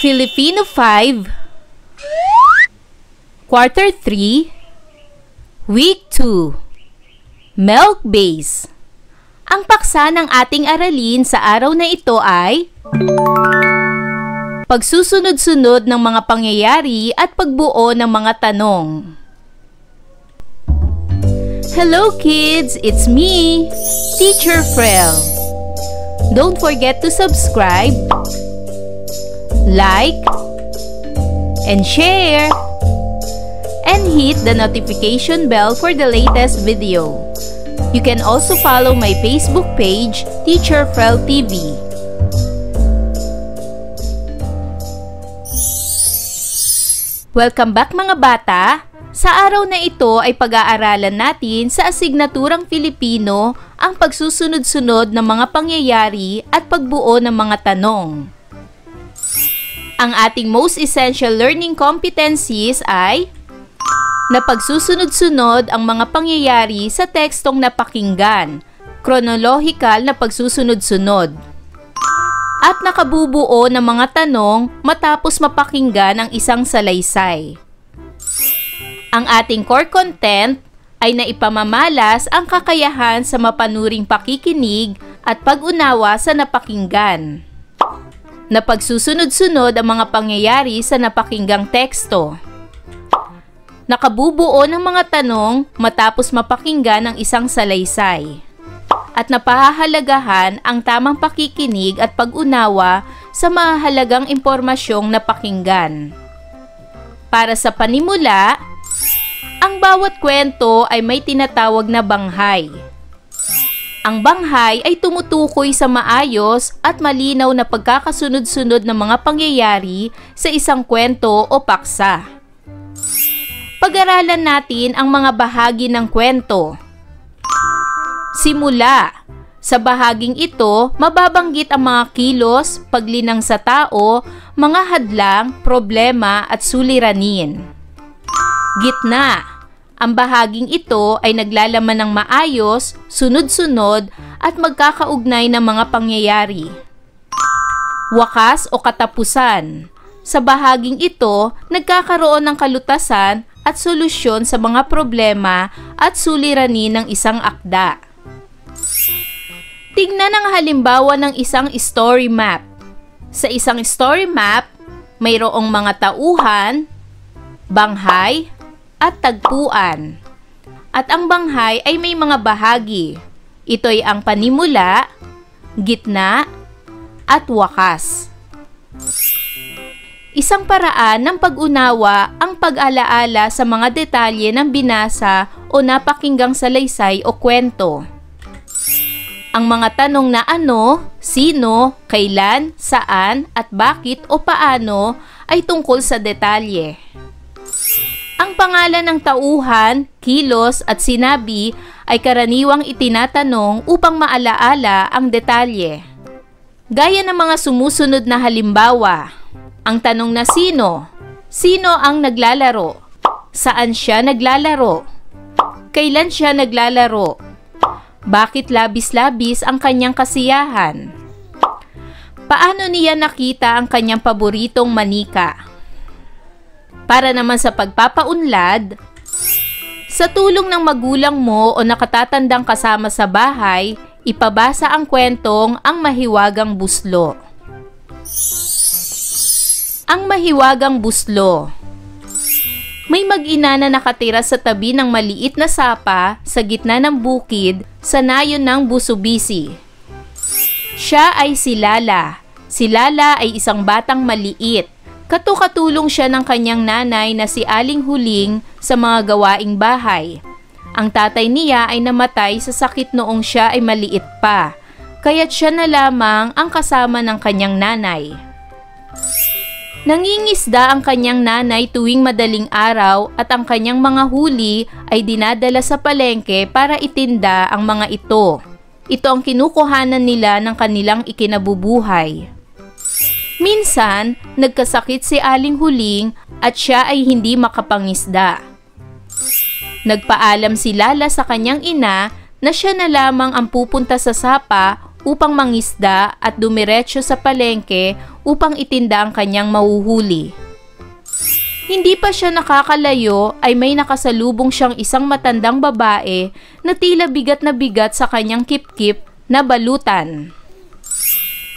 Filipino 5, Quarter 3, Week 2, Milk Base. Ang paksa ng ating aralin sa araw na ito ay pagsusunod-sunod ng mga pangyayari at pagbuo ng mga tanong. Hello kids! It's me, Teacher Frel. Don't forget to subscribe, like, and share, and hit the notification bell for the latest video. You can also follow my Facebook page, Teacher Frel TV. Welcome back mga bata! Sa araw na ito ay pag-aaralan natin sa asignaturang Filipino ang pagsusunod-sunod ng mga pangyayari at pagbuo ng mga tanong. Ang ating most essential learning competencies ay na pagsusunod-sunod ang mga pangyayari sa tekstong napakinggan, chronological na pagsusunod-sunod, at nakabubuo ng mga tanong matapos mapakinggan ang isang salaysay. Ang ating core content ay naipamamalas ang kakayahan sa mapanuring pakikinig at pag-unawa sa napakinggan. Na pagsusunod-sunod ang mga pangyayari sa napakinggang teksto. Nakabubuo ng mga tanong matapos mapakinggan ang isang salaysay. At napahahalagahan ang tamang pakikinig at pag-unawa sa mahalagang impormasyong napakinggan. Para sa panimula, ang bawat kwento ay may tinatawag na banghay. Ang banghay ay tumutukoy sa maayos at malinaw na pagkakasunod-sunod ng mga pangyayari sa isang kwento o paksa. Pag-aralan natin ang mga bahagi ng kwento. Simula. Sa bahaging ito, mababanggit ang mga kilos, paglinang sa tao, mga hadlang, problema at suliranin. Gitna. Ang bahaging ito ay naglalaman ng maayos, sunod-sunod at magkakaugnay ng mga pangyayari. Wakas o katapusan. Sa bahaging ito, nagkakaroon ng kalutasan at solusyon sa mga problema at suliranin ng isang akda. Tingnan ang halimbawa ng isang story map. Sa isang story map, mayroong mga tauhan, banghay, at tagpuan. At ang banghay ay may mga bahagi. Ito'y ang panimula, gitna, at wakas. Isang paraan ng pag-unawa ang pag-alaala sa mga detalye ng binasa o napakinggang salaysay o kwento. Ang mga tanong na ano, sino, kailan, saan, at bakit o paano ay tungkol sa detalye. Ang pangalan ng tauhan, kilos at sinabi ay karaniwang itinatanong upang maalaala ang detalye. Gaya ng mga sumusunod na halimbawa. Ang tanong na sino? Sino ang naglalaro? Saan siya naglalaro? Kailan siya naglalaro? Bakit labis-labis ang kanyang kasiyahan? Paano niya nakita ang kanyang paboritong manika? Para naman sa pagpapaunlad, sa tulong ng magulang mo o nakatatandang kasama sa bahay, ipabasa ang kwentong Ang Mahiwagang Buslo. Ang Mahiwagang Buslo. May mag-ina na nakatira sa tabi ng maliit na sapa sa gitna ng bukid sa nayon ng Busubisi. Siya ay si Lala. Si Lala ay isang batang maliit. Katukatulong siya ng kanyang nanay na si Aling Huling sa mga gawaing bahay. Ang tatay niya ay namatay sa sakit noong siya ay maliit pa, kaya't siya na lamang ang kasama ng kanyang nanay. Nangingisda ang kanyang nanay tuwing madaling araw at ang kanyang mga huli ay dinadala sa palengke para itinda ang mga ito. Ito ang kinukuhanan nila ng kanilang ikinabubuhay. Minsan, nagkasakit si Aling Huling at siya ay hindi makapangisda. Nagpaalam si Lala sa kanyang ina na siya na lamang ang pupunta sa sapa upang mangisda at dumiretso sa palengke upang itinda ang kanyang mahuhuli. Hindi pa siya nakakalayo ay may nakasalubong siyang isang matandang babae na tila bigat na bigat sa kanyang kip-kip na balutan.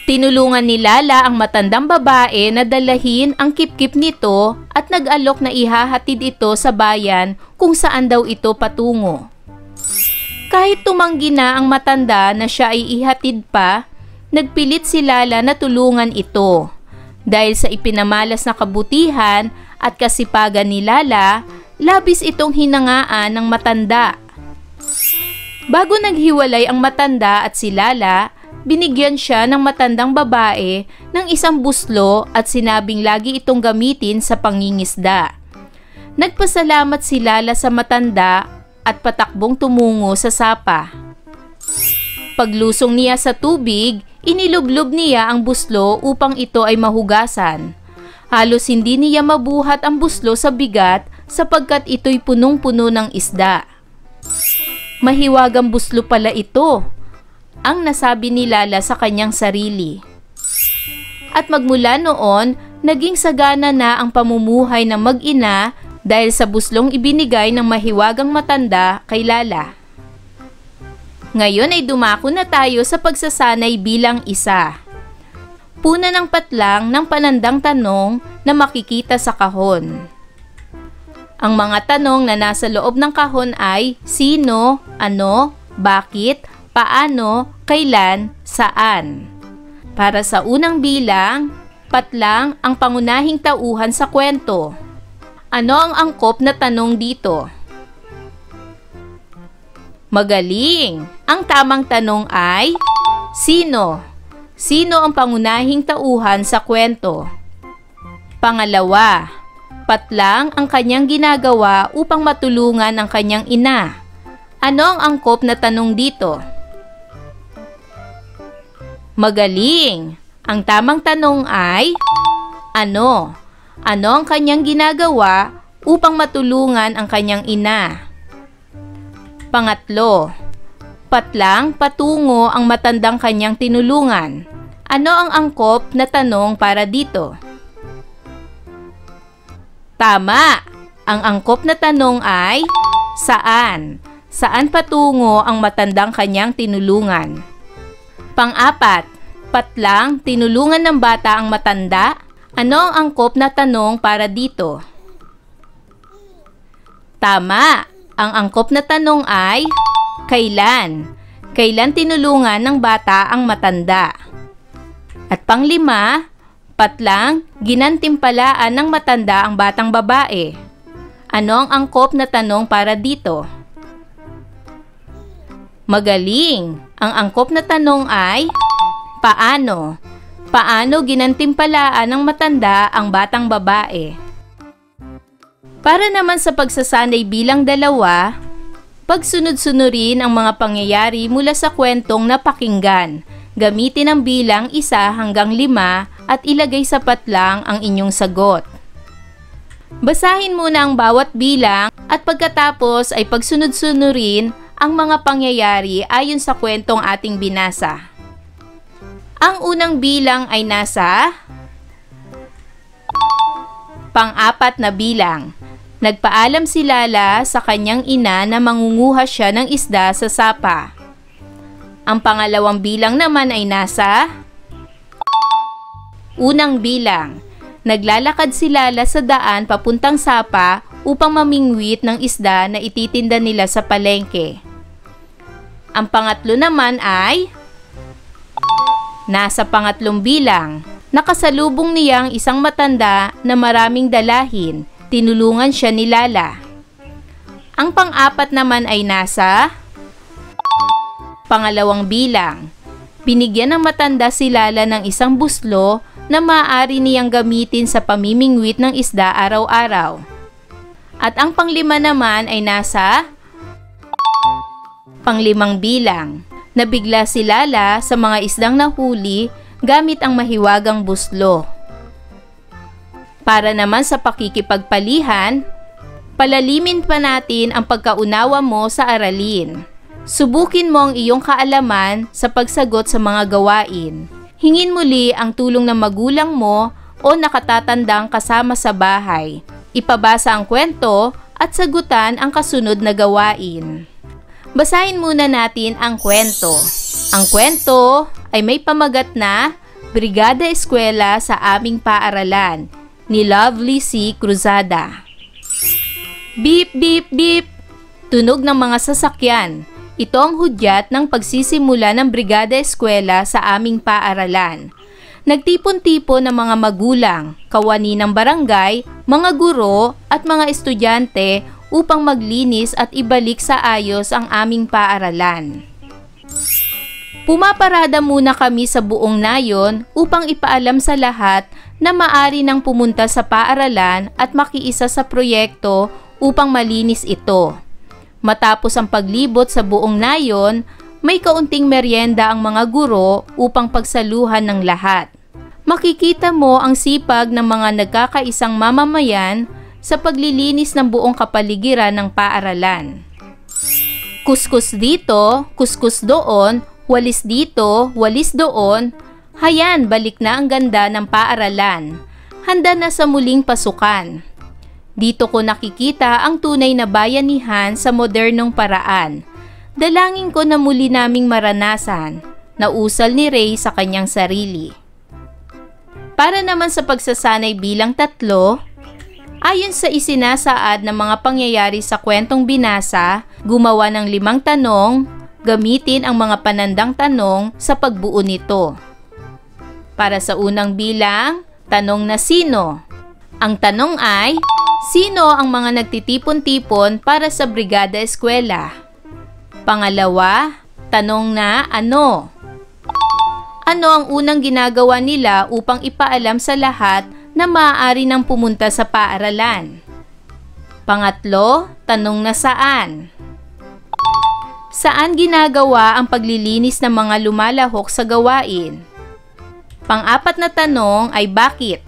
Tinulungan ni Lala ang matandang babae na dalahin ang kip-kip nito at nag-alok na ihahatid ito sa bayan kung saan daw ito patungo. Kahit tumanggi na ang matanda na siya ay ihatid pa, nagpilit si Lala na tulungan ito. Dahil sa ipinamalas na kabutihan at kasipagan ni Lala, labis itong hinangaan ng matanda. Bago naghiwalay ang matanda at si Lala, binigyan siya ng matandang babae ng isang buslo at sinabing lagi itong gamitin sa pangingisda. Nagpasalamat si Lala sa matanda at patakbong tumungo sa sapa. Paglusong niya sa tubig, inilublob niya ang buslo upang ito ay mahugasan. Halos hindi niya mabuhat ang buslo sa bigat sapagkat ito'y punong-puno ng isda. Mahiwagang buslo pala ito, ang nasabi ni Lala sa kanyang sarili. At magmula noon, naging sagana na ang pamumuhay ng mag-ina dahil sa buslong ibinigay ng mahiwagang matanda kay Lala. Ngayon ay dumako na tayo sa pagsasanay bilang isa. Puna ng patlang ng panandang tanong na makikita sa kahon. Ang mga tanong na nasa loob ng kahon ay sino, ano, bakit, paano, kailan, saan. Para sa unang bilang, patlang ang pangunahing tauhan sa kwento. Ano ang angkop na tanong dito? Magaling! Ang tamang tanong ay, sino? Sino ang pangunahing tauhan sa kwento? Pangalawa, patlang ang kanyang ginagawa upang matulungan ang kanyang ina. Ano ang angkop na tanong dito? Magaling! Ang tamang tanong ay, ano? Ano ang kanyang ginagawa upang matulungan ang kanyang ina? Pangatlo, patlang patungo ang matandang kanyang tinulungan. Ano ang angkop na tanong para dito? Tama! Ang angkop na tanong ay, saan? Saan patungo ang matandang kanyang tinulungan? Pang-apat, patlang tinulungan ng bata ang matanda. Ano ang angkop na tanong para dito? Tama! Ang angkop na tanong ay, kailan? Kailan tinulungan ng bata ang matanda? At panglima, patlang ginantimpalaan ng matanda ang batang babae. Ano ang angkop na tanong para dito? Magaling! Ang angkop na tanong ay, paano? Paano ginantimpalaan ng matanda ang batang babae? Para naman sa pagsasanay bilang dalawa, pagsunod-sunurin ang mga pangyayari mula sa kwentong napakinggan. Gamitin ang bilang 1 hanggang 5 at ilagay sa patlang ang inyong sagot. Basahin muna ang bawat bilang at pagkatapos ay pagsunod-sunurin ang mga pangyayari ayon sa kwentong ating binasa. Ang unang bilang ay nasa pang-4 na bilang. Nagpaalam si Lala sa kanyang ina na mangunguha siya ng isda sa sapa. Ang pangalawang bilang naman ay nasa unang bilang. Naglalakad si Lala sa daan papuntang sapa upang mamingwit ng isda na ititinda nila sa palengke. Ang pangatlo naman ay nasa pangatlong bilang. Nakasalubong niya ang isang matanda na maraming dalahin. Tinulungan siya ni Lala. Ang pang-4 naman ay nasa pangalawang bilang. Binigyan ng matanda si Lala ng isang buslo na maaari niyang gamitin sa pamimingwit ng isda araw-araw. At ang pang-5 naman ay nasa pang-5 bilang. Nabigla si Lala sa mga isdang nahuli gamit ang mahiwagang buslo. Para naman sa pakikipagpalihan, palalimin pa natin ang pagkaunawa mo sa aralin. Subukin mo ang iyong kaalaman sa pagsagot sa mga gawain. Hingin muli ang tulong ng magulang mo o nakatatandang kasama sa bahay. Ipabasa ang kwento at sagutan ang kasunod na gawain. Basahin muna natin ang kwento. Ang kwento ay may pamagat na Brigada Eskwela sa Aming Paaralan ni Lovely C. Cruzada. Beep, beep, beep! Tunog ng mga sasakyan. Ito ang hudyat ng pagsisimula ng Brigada Eskwela sa aming paaralan. Nagtipon-tipon ng mga magulang, kawani ng barangay, mga guro at mga estudyante upang maglinis at ibalik sa ayos ang aming paaralan. Pumaparada muna kami sa buong nayon upang ipaalam sa lahat na maaari nang pumunta sa paaralan at makiisa sa proyekto upang malinis ito. Matapos ang paglibot sa buong nayon, may kaunting merienda ang mga guro upang pagsaluhan ng lahat. Makikita mo ang sipag ng mga nagkakaisang mamamayan sa paglilinis ng buong kapaligiran ng paaralan. Kuskus dito, kuskus doon, walis dito, walis doon, hayan balik na ang ganda ng paaralan. Handa na sa muling pasukan. Dito ko nakikita ang tunay na bayanihan sa modernong paraan. Dalangin ko na muli naming maranasan, na usal ni Ray sa kanyang sarili. Para naman sa pagsasanay bilang 3, ayon sa isinasaad ng mga pangyayari sa kwentong binasa, gumawa ng 5 tanong, gamitin ang mga panandang tanong sa pagbuo nito. Para sa unang bilang, tanong na sino? Ang tanong ay, sino ang mga nagtitipon-tipon para sa Brigada Eskwela? Pangalawa, tanong na ano? Ano ang unang ginagawa nila upang ipaalam sa lahat na maaari nang pumunta sa paaralan? Pangatlo, tanong na saan? Saan ginagawa ang paglilinis ng mga lumalahok sa gawain? Pang-4 na tanong ay bakit?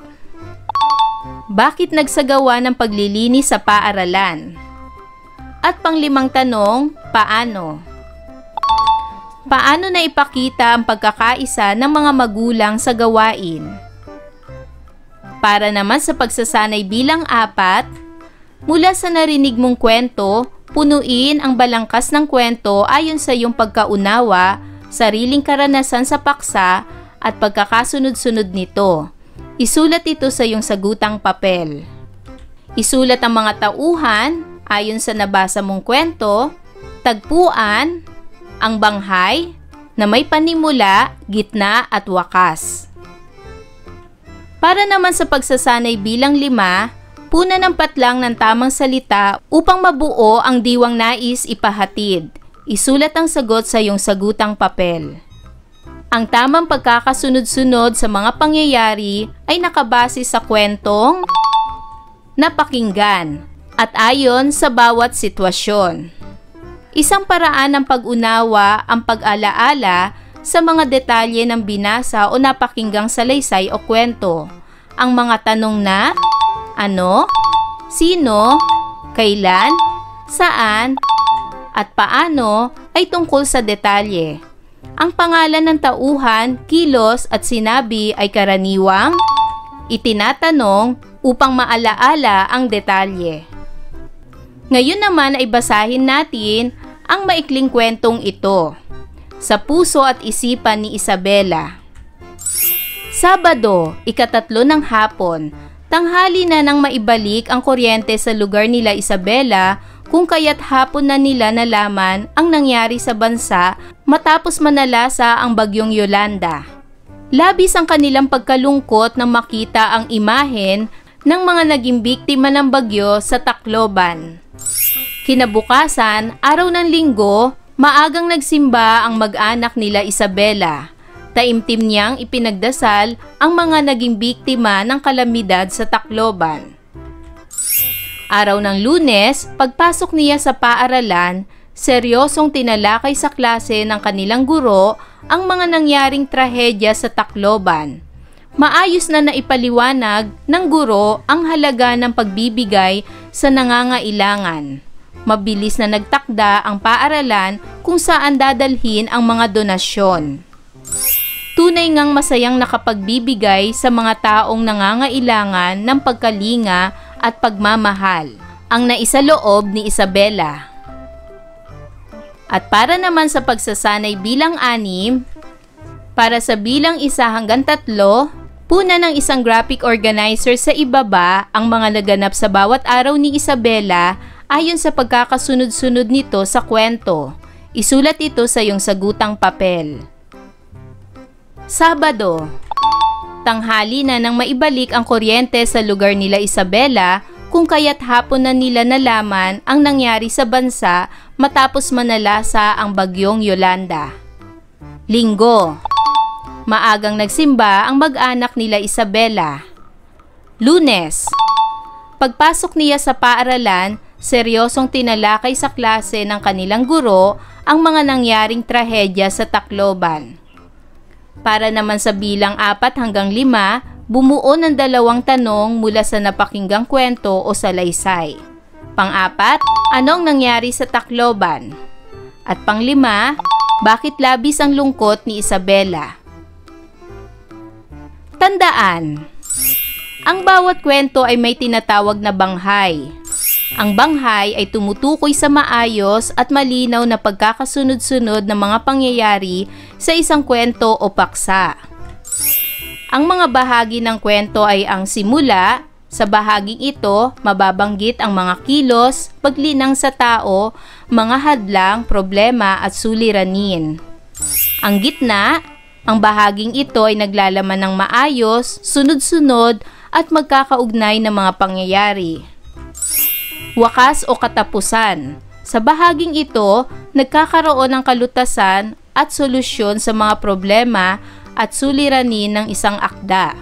Bakit nagsagawa ng paglilinis sa paaralan? At pang-5 tanong, paano? Paano na ipakita ang pagkakaisa ng mga magulang sa gawain? Para naman sa pagsasanay bilang 4, mula sa narinig mong kwento, punuin ang balangkas ng kwento ayon sa iyong pagkaunawa, sariling karanasan sa paksa at pagkakasunod-sunod nito. Isulat ito sa iyong sagutang papel. Isulat ang mga tauhan ayon sa nabasa mong kwento, tagpuan, ang banghay na may panimula, gitna at wakas. Para naman sa pagsasanay bilang 5, puna ng patlang ng tamang salita upang mabuo ang diwang nais ipahatid. Isulat ang sagot sa iyong sagutang papel. Ang tamang pagkakasunod-sunod sa mga pangyayari ay nakabase sa kwentong napakinggan at ayon sa bawat sitwasyon. Isang paraan ng pag-unawa ang pag-alaala sa mga detalye ng binasa o napakinggang salaysay o kwento. Ang mga tanong na ano, sino, kailan, saan, at paano ay tungkol sa detalye. Ang pangalan ng tauhan, kilos at sinabi ay karaniwang itinatanong upang maalaala ang detalye. Ngayon naman ay basahin natin ang maikling kwentong ito. Sa puso at isipan ni Isabela. Sabado, 3 ng hapon, tanghali na nang maibalik ang kuryente sa lugar nila Isabela kung kaya't hapon na nila nalaman ang nangyari sa bansa matapos manalasa ang bagyong Yolanda. Labis ang kanilang pagkalungkot nang makita ang imahen ng mga naging biktima ng bagyo sa Tacloban. Kinabukasan, araw ng Linggo, maagang nagsimba ang mag-anak nila Isabela. Taimtim niyang ipinagdasal ang mga naging biktima ng kalamidad sa Tacloban. Araw ng Lunes, pagpasok niya sa paaralan, seryosong tinalakay sa klase ng kanilang guro ang mga nangyaring trahedya sa Tacloban. Maayos na naipaliwanag ng guro ang halaga ng pagbibigay sa nangangailangan. Mabilis na nagtakda ang paaralan kung saan dadalhin ang mga donasyon. Tunay ngang masayang nakapagbibigay sa mga taong nangangailangan ng pagkalinga at pagmamahal ang naisaloob ni Isabela. At para naman sa pagsasanay bilang 6, para sa bilang 1 hanggang 3, puna ng isang graphic organizer sa ibaba ang mga naganap sa bawat araw ni Isabela ayon sa pagkakasunod-sunod nito sa kwento. Isulat ito sa iyong sagutang papel. Sabado, tanghali na nang maibalik ang kuryente sa lugar nila Isabela, kung kaya't hapon na nila nalaman ang nangyari sa bansa matapos manalasa ang bagyong Yolanda. Linggo, maagang nagsimba ang mag-anak nila Isabela. Lunes, pagpasok niya sa paaralan, seryosong tinalakay sa klase ng kanilang guro ang mga nangyaring trahedya sa Tacloban. Para naman sa bilang 4 hanggang 5, bumuo ng 2 tanong mula sa napakinggang kwento o salaysay. Pang-4, anong nangyari sa Tacloban? At pang-5, bakit labis ang lungkot ni Isabela? Tandaan, ang bawat kwento ay may tinatawag na banghay. Ang banghay ay tumutukoy sa maayos at malinaw na pagkakasunod-sunod ng mga pangyayari sa isang kwento o paksa. Ang mga bahagi ng kwento ay ang simula. Sa bahaging ito, mababanggit ang mga kilos, paglinang sa tao, mga hadlang, problema at suliranin. Ang gitna, ang bahaging ito ay naglalaman ng maayos, sunod-sunod at magkakaugnay na mga pangyayari. Wakas o katapusan. Sa bahaging ito, nagkakaroon ng kalutasan at solusyon sa mga problema at suliranin ng isang akda.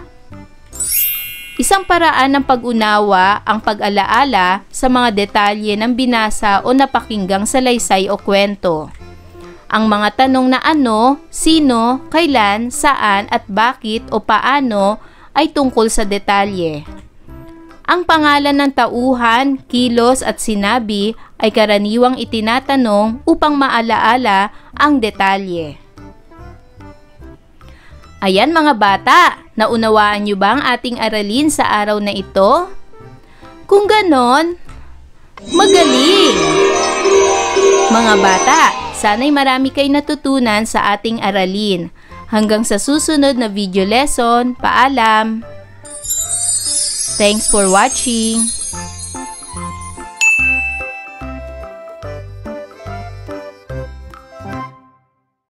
Isang paraan ng pag-unawa ang pag-alaala sa mga detalye ng binasa o napakinggang salaysay o kwento. Ang mga tanong na ano, sino, kailan, saan at bakit o paano ay tungkol sa detalye. Ang pangalan ng tauhan, kilos at sinabi ay karaniwang itinatanong upang maalaala ang detalye. Ayan mga bata, naunawaan niyo ba ang ating aralin sa araw na ito? Kung ganon, magaling! Mga bata, sana'y marami kayo natutunan sa ating aralin. Hanggang sa susunod na video lesson, paalam! Thanks for watching!